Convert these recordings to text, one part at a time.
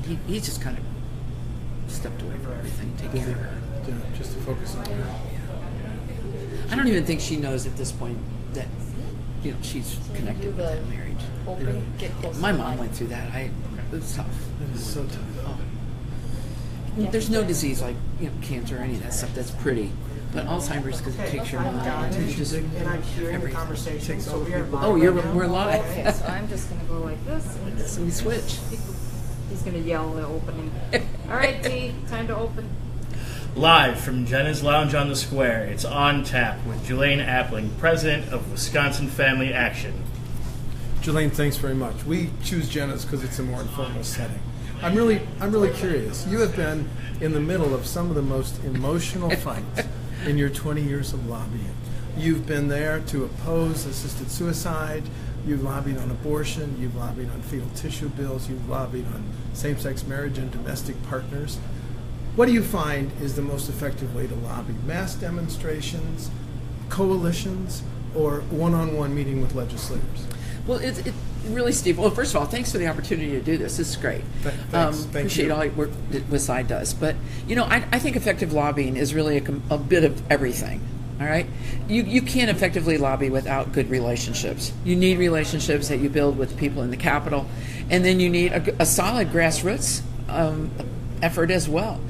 he just kind of stepped away from everything, taking care of her. Yeah, just to focus on her. I don't even think she knows at this point that she's connected with that marriage. My mom went through that. It was tough. It was so tough. Oh. There's no disease like cancer or any of that stuff that's pretty, but Alzheimer's, because it takes your mind. And I'm hearing the conversation, so we are live. Oh, we're live. Okay, so I'm just going to go like this. So we switch. He's going to yell the opening. All right, Dee, time to open. Live from Jenna's Lounge on the Square, it's On Tap with Julaine Appling, president of Wisconsin Family Action. Julaine, thanks very much. We choose Jenna's because it's a more informal setting. I'm really curious. You have been in the middle of some of the most emotional fights in your 20 years of lobbying. You've been there to oppose assisted suicide. You've lobbied on abortion. You've lobbied on fetal tissue bills. You've lobbied on same-sex marriage and domestic partners. What do you find is the most effective way to lobby? Mass demonstrations, coalitions, or one-on-one meeting with legislators? Well, it really, Steve. Well, first of all, thanks for the opportunity to do this. This is great. Thanks. Appreciate all the work that WISI does. But I think effective lobbying is really a bit of everything. All right, you can't effectively lobby without good relationships. You need relationships that you build with people in the Capitol, and then you need a solid grassroots effort as well.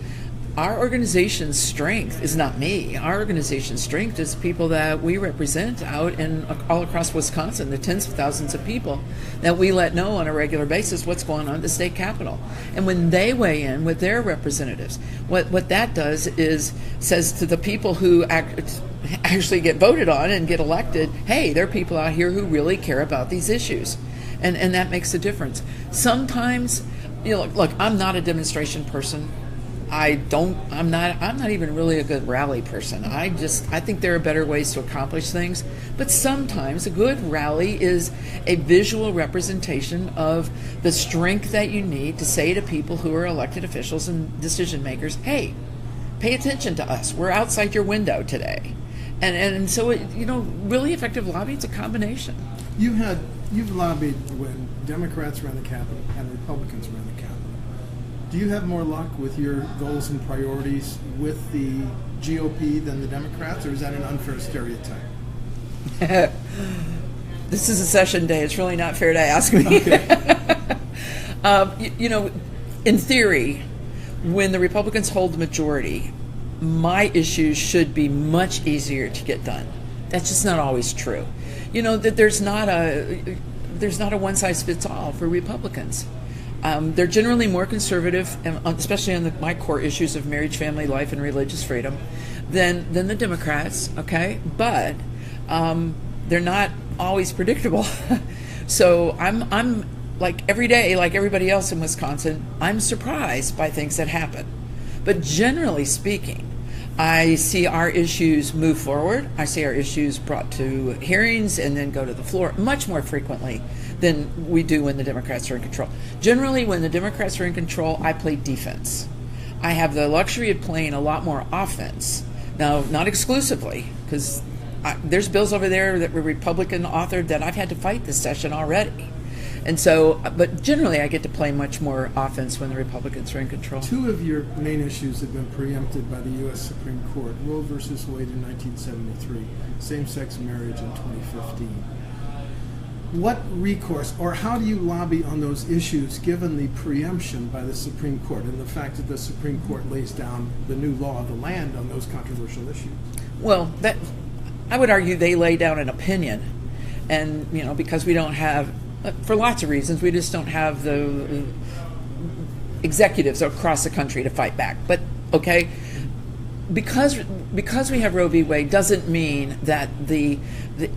Our organization's strength is not me. Our organization's strength is people that we represent out in all across Wisconsin, the tens of thousands of people that we let know on a regular basis what's going on at the state capitol. And when they weigh in with their representatives, what that does is says to the people who actually get voted on and get elected, hey, there are people out here who really care about these issues. And that makes a difference. Sometimes, look, I'm not a demonstration person. I'm not even really a good rally person. I think there are better ways to accomplish things, but sometimes a good rally is a visual representation of the strength that you need to say to people who are elected officials and decision makers, hey, pay attention to us. We're outside your window today. And so really effective lobbying is a combination. You've lobbied when Democrats ran the Capitol and Republicans ran the Capitol. Do you have more luck with your goals and priorities with the GOP than the Democrats, or is that an unfair stereotype? This is a session day. It's really not fair to ask me. Okay. In theory, when the Republicans hold the majority, my issues should be much easier to get done. That's just not always true. That there's not a one-size-fits-all for Republicans. They're generally more conservative, especially on my core issues of marriage, family life, and religious freedom, than the Democrats. Okay, but they're not always predictable. So I'm like every day, like everybody else in Wisconsin, I'm surprised by things that happen. But generally speaking, I see our issues move forward. I see our issues brought to hearings and then go to the floor much more frequently than we do when the Democrats are in control. Generally, when the Democrats are in control, I play defense. I have the luxury of playing a lot more offense. Now, not exclusively, because there's bills over there that were Republican authored that I've had to fight this session already. And so, but generally I get to play much more offense when the Republicans are in control. Two of your main issues have been preempted by the U.S. Supreme Court, Roe versus Wade in 1973, same-sex marriage in 2015. What recourse, or how do you lobby on those issues given the preemption by the Supreme Court and the fact that the Supreme Court lays down the new law of the land on those controversial issues? Well, I would argue they lay down an opinion, and because we don't have, for lots of reasons, we just don't have the executives across the country to fight back. But okay, because we have Roe v. Wade doesn't mean that the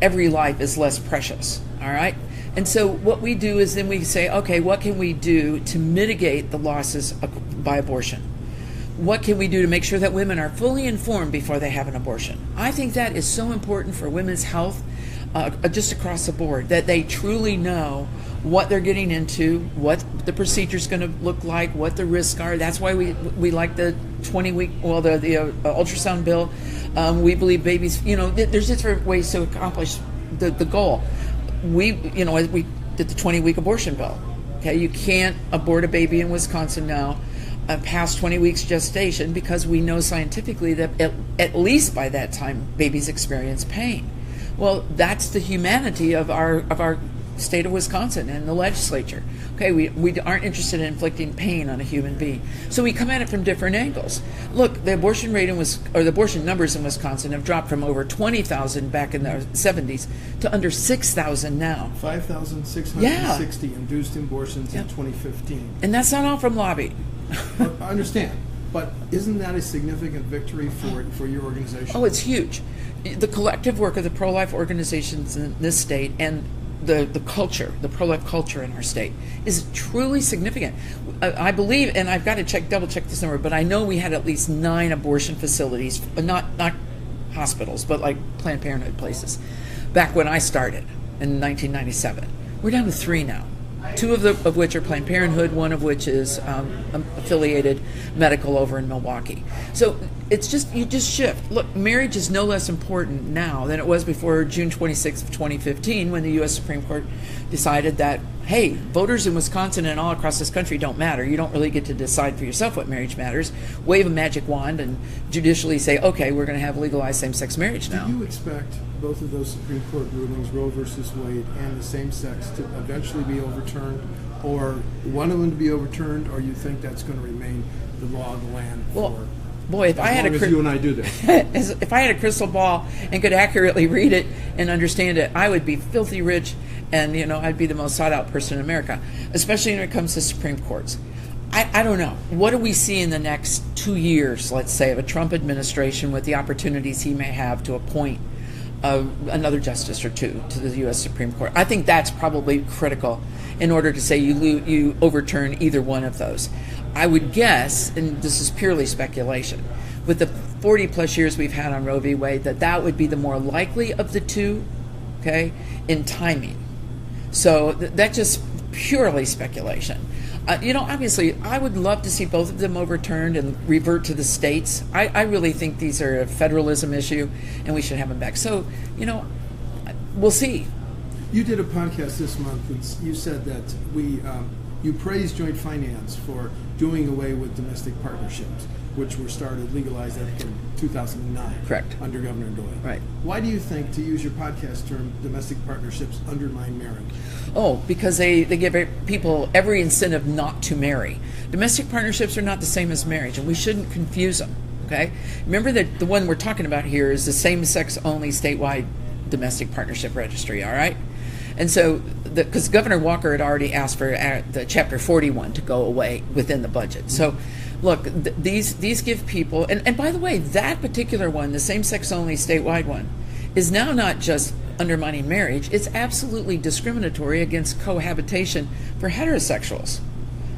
every life is less precious. All right, and so what we do is then we say, okay, what can we do to mitigate the losses by abortion? What can we do to make sure that women are fully informed before they have an abortion? I think that is so important for women's health, just across the board, that they truly know what they're getting into, what the procedure is going to look like, what the risks are. That's why we like the 20-week, the ultrasound bill. We believe babies, there's different ways to accomplish the goal. We did the 20-week abortion bill. Okay, you can't abort a baby in Wisconsin now past 20 weeks gestation because we know scientifically that at least by that time babies experience pain. Well, that's the humanity of our state of Wisconsin and the legislature. Okay, we aren't interested in inflicting pain on a human being. So we come at it from different angles. Look, the abortion rate the abortion numbers in Wisconsin have dropped from over 20,000 back in the 70s to under 6,000 now. 5,660 induced abortions in 2015. And that's not all from lobbying. I understand, but isn't that a significant victory for your organization? Oh, it's huge. The collective work of the pro-life organizations in this state and the culture, the pro-life culture in our state is truly significant. I believe, and I've got to double check this number, but I know we had at least 9 abortion facilities, not hospitals, but like Planned Parenthood places, back when I started in 1997. We're down to 3 now. 2 of which are Planned Parenthood, 1 of which is affiliated medical over in Milwaukee. So it's just, you just shift. Look, marriage is no less important now than it was before June 26th of 2015 when the U.S. Supreme Court decided that, hey, voters in Wisconsin and all across this country don't matter. You don't really get to decide for yourself what marriage matters. Wave a magic wand and judicially say, okay, we're going to have legalized same-sex marriage now. Do you expect both of those Supreme Court rulings, Roe versus Wade and the same-sex, to eventually be overturned, or one of them to be overturned, or you think that's going to remain the law of the land for boy, if I had as you and I do this? If I had a crystal ball and could accurately read it and understand it, I would be filthy rich, and I'd be the most sought-out person in America, especially when it comes to Supreme Courts. I don't know. What do we see in the next 2 years, let's say, of a Trump administration with the opportunities he may have to appoint another justice or 2 to the U.S. Supreme Court? I think that's probably critical in order to say you overturn either one of those. I would guess, and this is purely speculation, with the 40-plus years we've had on Roe v. Wade, that would be the more likely of the 2, okay, in timing. So that's just purely speculation. Obviously, I would love to see both of them overturned and revert to the states. I really think these are a federalism issue, and we should have them back. So, we'll see. You did a podcast this month, and you said that you praised Joint Finance for doing away with domestic partnerships, which were legalized, I think, in 2009. Correct. Under Governor Doyle. Right. Why do you think, to use your podcast term, domestic partnerships undermine marriage? Oh, because they give people every incentive not to marry. Domestic partnerships are not the same as marriage, and we shouldn't confuse them, okay? Remember that the one we're talking about here is the same-sex only statewide domestic partnership registry, all right? And so, because Governor Walker had already asked for the Chapter 41 to go away within the budget. So, look, these give people, and by the way, that particular one, the same-sex only statewide one, is now not just undermining marriage, it's absolutely discriminatory against cohabitation for heterosexuals.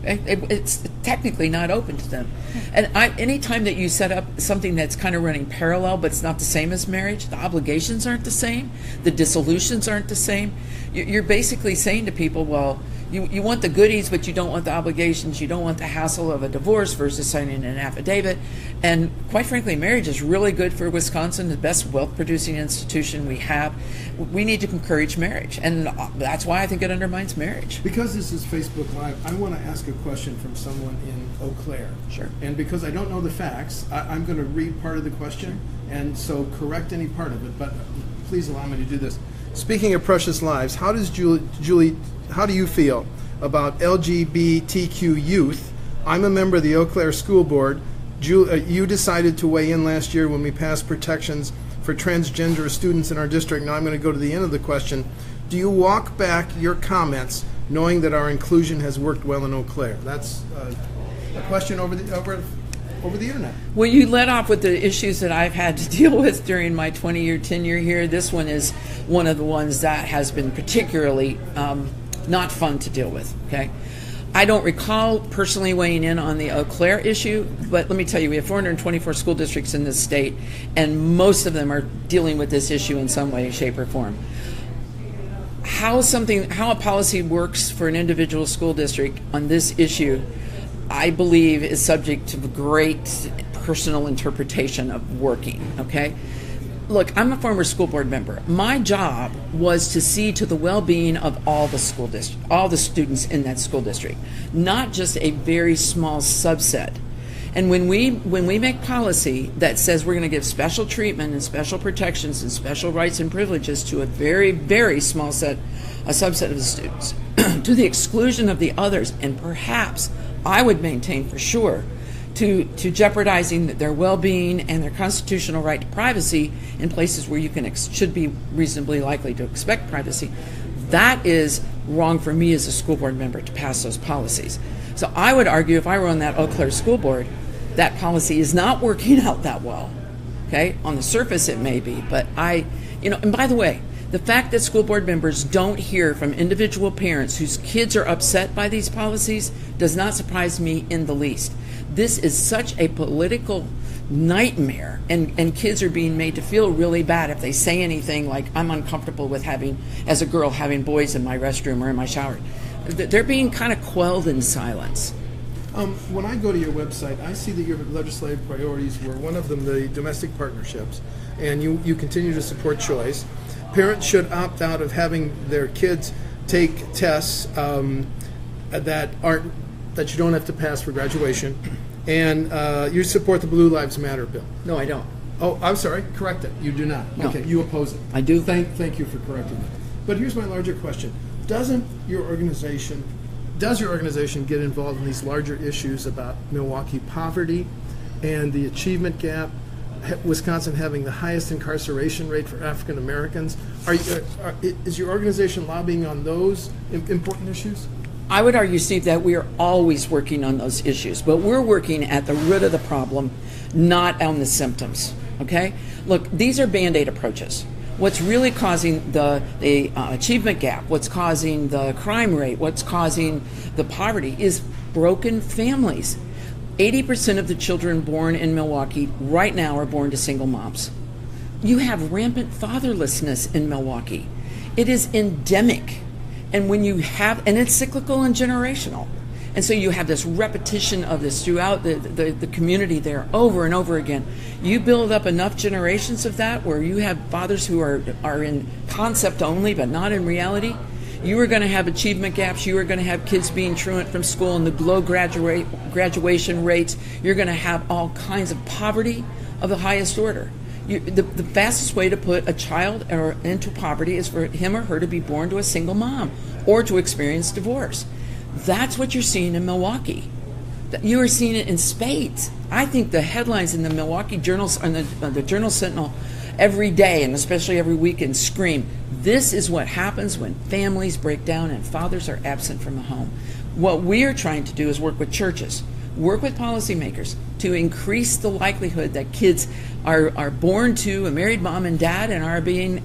It's technically not open to them. And anytime that you set up something that's kind of running parallel but it's not the same as marriage, the obligations aren't the same, the dissolutions aren't the same, you're basically saying to people, well, you want the goodies, but you don't want the obligations. You don't want the hassle of a divorce versus signing an affidavit. And quite frankly, marriage is really good for Wisconsin, the best wealth-producing institution we have. We need to encourage marriage, and that's why I think it undermines marriage. Because this is Facebook Live, I want to ask a question from someone in Eau Claire. Sure. And because I don't know the facts, I'm going to read part of the question, and so correct any part of it, but please allow me to do this. Speaking of precious lives, how does Julie, how do you feel about LGBTQ Youth? I'm a member of the Eau Claire School Board. You decided to weigh in last year when we passed protections for transgender students in our district. Now I'm going to go to the end of the question. Do you walk back your comments knowing that our inclusion has worked well in Eau Claire? That's a question over the internet. Well, you led off with the issues that I've had to deal with during my 20-year tenure here. This one is one of the ones that has been particularly not fun to deal with, okay? I don't recall personally weighing in on the Eau Claire issue, but let me tell you, we have 424 school districts in this state, and most of them are dealing with this issue in some way, shape, or form. How a policy works for an individual school district on this issue, I believe, is subject to great personal interpretation of working, okay? look, I'm a former school board member. My job was to see to the well-being of all the all the students in that school district, not just a very small subset. And when we make policy that says we're going to give special treatment and special protections and special rights and privileges to a very, very small subset of the students, to the exclusion of the others, and perhaps I would maintain for sure to jeopardizing their well-being and their constitutional right to privacy in places where you should be reasonably likely to expect privacy, that is wrong for me as a school board member to pass those policies. So I would argue, if I were on that Eau Claire school board, that policy is not working out that well. Okay, on the surface it may be, but and by the way, the fact that school board members don't hear from individual parents whose kids are upset by these policies does not surprise me in the least. This is such a political nightmare, and kids are being made to feel really bad if they say anything like, I'm uncomfortable with as a girl, having boys in my restroom or in my shower. They're being kind of quelled in silence. When I go to your website, I see that your legislative priorities were, one of them, the domestic partnerships, and you continue to support choice. Parents should opt out of having their kids take tests that you don't have to pass for graduation, and you support the Blue Lives Matter bill. No, I don't. Oh, I'm sorry. Correct it. You do not. No. Okay, you oppose it. I do. Thank you for correcting it. But here's my larger question: Does your organization get involved in these larger issues about Milwaukee poverty and the achievement gap? Wisconsin having the highest incarceration rate for African Americans. Is your organization lobbying on those important issues? I would argue, Steve, that we are always working on those issues, but we're working at the root of the problem, not on the symptoms. Okay? Look, these are Band-Aid approaches. What's really causing the achievement gap, what's causing the crime rate, what's causing the poverty is broken families. 80% of the children born in Milwaukee right now are born to single moms. You have rampant fatherlessness in Milwaukee. It is endemic. And and it's cyclical and generational. And so you have this repetition of this throughout the community there over and over again. You build up enough generations of that where you have fathers who are in concept only but not in reality. You are going to have achievement gaps. You are going to have kids being truant from school and the low graduation rates. You're going to have all kinds of poverty of the highest order. The fastest way to put a child into poverty is for him or her to be born to a single mom or to experience divorce. That's what you're seeing in Milwaukee. You are seeing it in spades. I think the headlines in the Milwaukee Journal and the Journal Sentinel every day, and especially every weekend, scream, this is what happens when families break down and fathers are absent from the home. What we are trying to do is work with churches, work with policymakers to increase the likelihood that kids are born to a married mom and dad and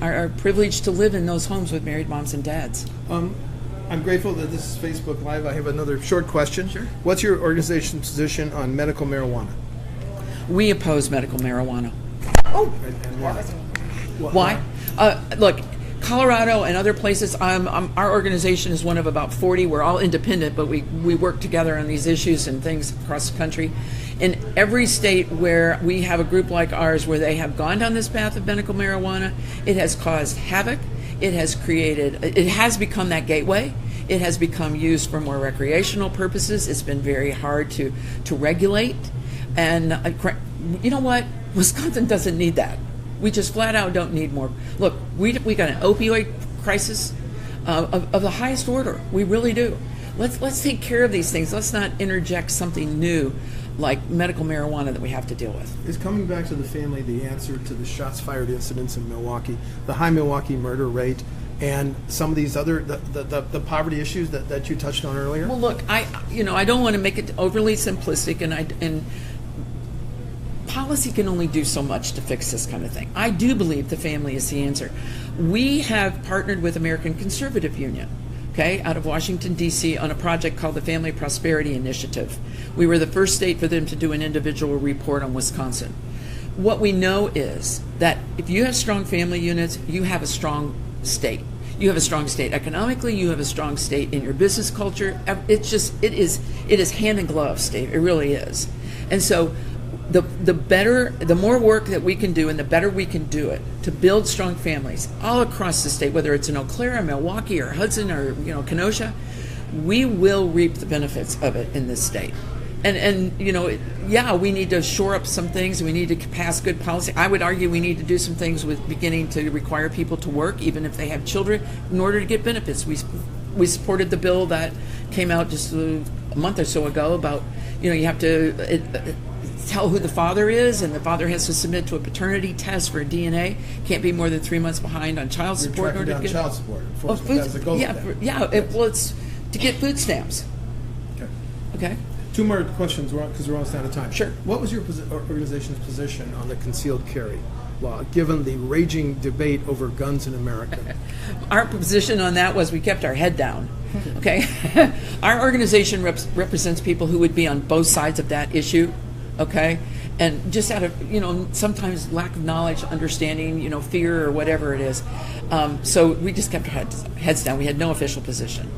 are privileged to live in those homes with married moms and dads. I'm grateful that this is Facebook Live. I have another short question. Sure. What's your organization's position on medical marijuana? We oppose medical marijuana. Oh, and why? Why? Look, Colorado and other places, our organization is one of about 40. We're all independent, but we work together on these issues and things across the country. In every state where we have a group like ours where they have gone down this path of medical marijuana, it has caused havoc. It has become that gateway. It has become used for more recreational purposes. It's been very hard to regulate. And you know what? Wisconsin doesn't need that. We just flat out don't need more. Look, we got an opioid crisis of the highest order. We really do. Let's take care of these things. Let's not interject something new like medical marijuana that we have to deal with. Is coming back to the family the answer to the shots fired incidents in Milwaukee, the high Milwaukee murder rate, and some of these other the poverty issues that you touched on earlier? Well, look, I don't want to make it overly simplistic, and policy can only do so much to fix this kind of thing. I do believe the family is the answer. We have partnered with American Conservative Union, out of Washington, D.C., on a project called the Family Prosperity Initiative. We were the first state for them to do an individual report on Wisconsin. What we know is that if you have strong family units, you have a strong state. You have a strong state economically, you have a strong state in your business culture. It is hand in glove, Steve. It really is. And so the more work that we can do and the better we can do it to build strong families all across the state, whether it's in Eau Claire or Milwaukee or Hudson or Kenosha, we will reap the benefits of it in this state. And we need to shore up some things. We need to pass good policy. I would argue we need to do some things with beginning to require people to work, even if they have children, in order to get benefits. We supported the bill that came out just a month or so ago about, you have to tell who the father is, and the father has to submit to a paternity test for DNA. Can't be more than 3 months behind on child support. You're tracking down child support. It's to get food stamps. Okay. Two more questions, because we're almost out of time. Sure. What was your organization's position on the concealed carry law, given the raging debate over guns in America? Our position on that was we kept our head down. Okay. Our organization represents people who would be on both sides of that issue. Okay. And just out of, sometimes lack of knowledge, understanding, fear or whatever it is. So we just kept our heads down. We had no official position.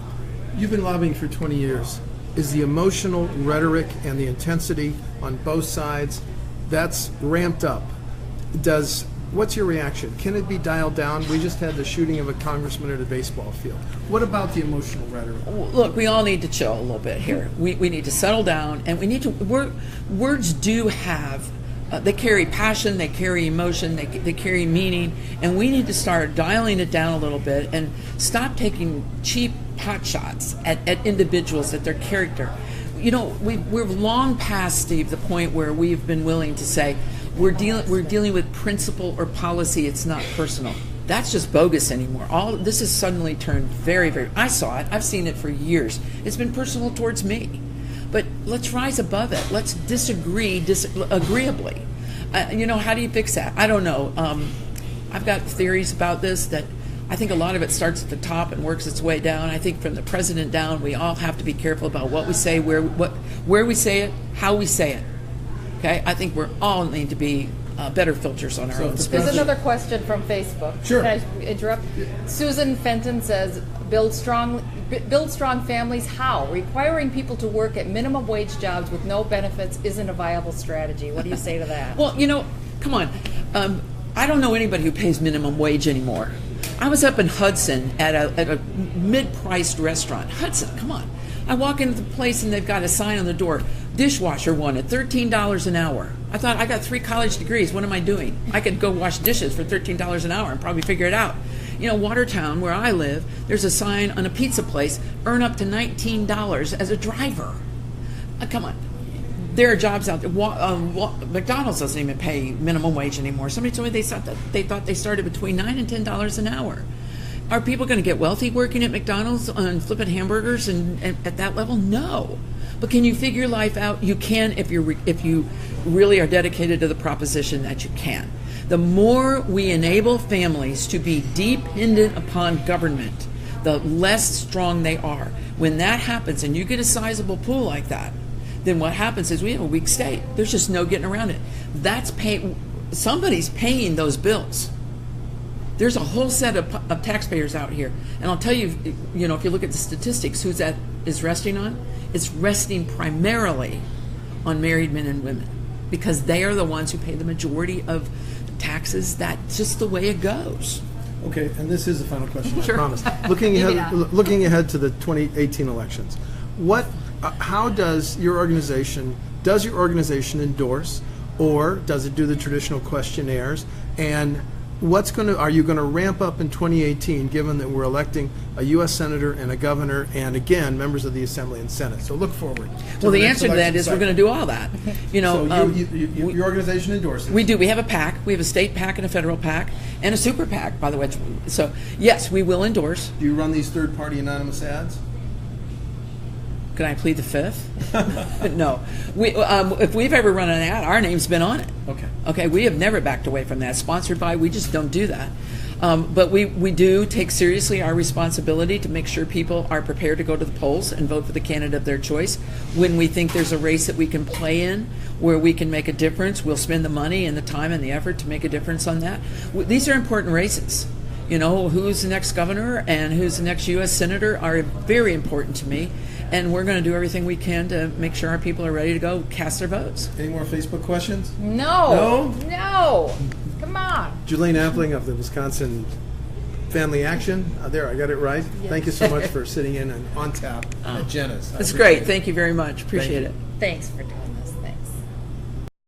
You've been lobbying for 20 years. Is the emotional rhetoric and the intensity on both sides, that's ramped up? What's your reaction? Can it be dialed down? We just had the shooting of a congressman at a baseball field. What about the emotional rhetoric? Look, we all need to chill a little bit here. We need to settle down, and we need to. Words do have. They carry passion, they carry emotion, they carry meaning, and we need to start dialing it down a little bit and stop taking cheap pot shots at individuals, at their character. We're long past, Steve, the point where we've been willing to say we're dealing with principle or policy. It's not personal. That's just bogus anymore. All this has suddenly turned very, very. I saw it. I've seen it for years. It's been personal towards me. But let's rise above it. Let's disagree agreeably. How do you fix that? I don't know. I've got theories about this that I think a lot of it starts at the top and works its way down. I think from the president down, we all have to be careful about what we say, where we say it, how we say it. Okay? I think we're all need to be better filters on our own speech. There's another question from Facebook. Sure. Can I interrupt? Susan Fenton says, build strong families how? Requiring people to work at minimum wage jobs with no benefits isn't a viable strategy. What do you say to that? Well, come on. I don't know anybody who pays minimum wage anymore. I was up in Hudson at a mid-priced restaurant. Hudson, come on. I walk into the place and they've got a sign on the door, dishwasher wanted, $13 an hour. I thought, I got 3 college degrees. What am I doing? I could go wash dishes for $13 an hour and probably figure it out. Watertown, where I live, there's a sign on a pizza place, earn up to $19 as a driver. Come on. There are jobs out there. McDonald's doesn't even pay minimum wage anymore. Somebody told me they thought they started between $9 and $10 an hour. Are people going to get wealthy working at McDonald's and flipping hamburgers and at that level? No. But can you figure your life out? You can if you really are dedicated to the proposition that you can. The more we enable families to be dependent upon government, the less strong they are. When that happens and you get a sizable pool like that, then what happens is we have a weak state. There's just no getting around it. Somebody's paying those bills. There's a whole set of taxpayers out here. And I'll tell you, if you look at the statistics, who's that is resting on? It's resting primarily on married men and women because they are the ones who pay the majority of taxes. That's just the way it goes. Okay, and this is the final question, Sure. I promise. Looking ahead to the 2018 elections, how does your organization endorse, or does it do the traditional questionnaires? And are you going to ramp up in 2018, given that we're electing a U.S. Senator and a governor and, again, members of the Assembly and Senate? So look forward. Well, the answer to that is we're going to do all that. Your organization endorses? We do. We have a PAC. We have a state PAC and a federal PAC and a super PAC, by the way. So, yes, we will endorse. Do you run these third-party anonymous ads? Can I plead the fifth? No. If we've ever run an ad, our name's been on it. Okay. We have never backed away from that. Sponsored by, we just don't do that. But we do take seriously our responsibility to make sure people are prepared to go to the polls and vote for the candidate of their choice. When we think there's a race that we can play in where we can make a difference, we'll spend the money and the time and the effort to make a difference on that. These are important races. Who's the next governor and who's the next U.S. Senator are very important to me. and we're going to do everything we can to make sure our people are ready to go cast their votes. Any more Facebook questions? No. Come on. Julaine Appling of the Wisconsin Family Action. There, I got it right. Thank you so much for sitting in and on tap at Jenna's. It's great. Thank you very much. Appreciate it. Thanks for doing this.